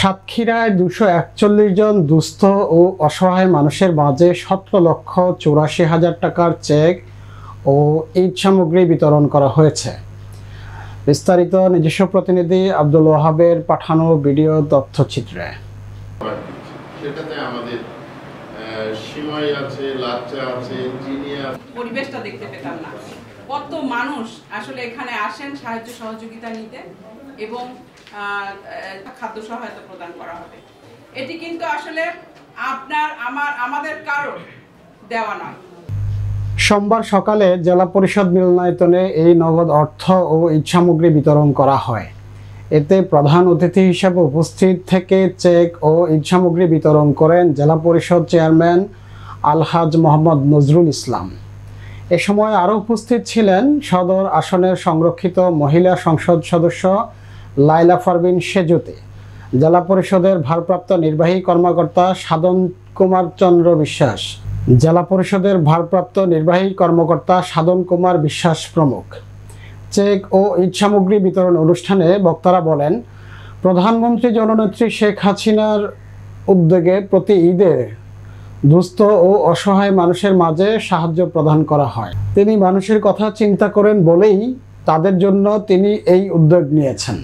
সাতক্ষীরায় 241 জন দুস্থ ও অসহায় মানুষের মাঝে 17,84,000 টাকার চেক ও ঈদ সামগ্রী বিতরণ করা হয়েছে। বিস্তারিত নিজস্ব প্রতিনিধি আব্দুল ওয়াহাবের পাঠানো ভিডিও তথ্যচিত্রে। সেটাতে আমাদের সিমাই আছে, লাচ্চা আছে, চিনি আছে। পরিবেশটা দেখতে পেতাম না। কত মানুষ আসলে এখানে আসেন সাহায্য সহযোগিতা নিতে এবং খাদ্য সহায়তা প্রদান করা হবে। এটি কিন্তু আসলে আমাদের কারো দেওয়া নয়। সোমবার সকালে জেলা পরিষদ মিলনায়তনে এই নগদ অর্থ ও ঈদ সামগ্রী বিতরণ করা হয়। এতে প্রধান অতিথি হিসেবে উপস্থিত থেকে চেক ও ঈদ সামগ্রী বিতরণ করেন জেলা পরিষদ চেয়ারম্যান আলহাজ মোহাম্মদ নজরুল ইসলাম। এ সময় আরও উপস্থিত ছিলেন সদর আসনের সংরক্ষিত মহিলা সংসদ সদস্য লাইলা পারভিন সেজুতি, জেলা পরিষদের ভারপ্রাপ্ত নির্বাহী কর্মকর্তা সাধন কুমার চন্দ্র বিশ্বাস, জেলা পরিষদের ভারপ্রাপ্ত নির্বাহী কর্মকর্তা সাধন কুমার বিশ্বাস প্রমুখ। চেক ও ঈদ সামগ্রী বিতরণ অনুষ্ঠানে বক্তারা বলেন, প্রধানমন্ত্রী জননেত্রী শেখ হাসিনার উদ্যোগে প্রতি ঈদে দুস্থ ও অসহায় মানুষের মাঝে সাহায্য প্রদান করা হয়। তিনি মানুষের কথা চিন্তা করেন বলেই তাদের জন্য তিনি এই উদ্যোগ নিয়েছেন।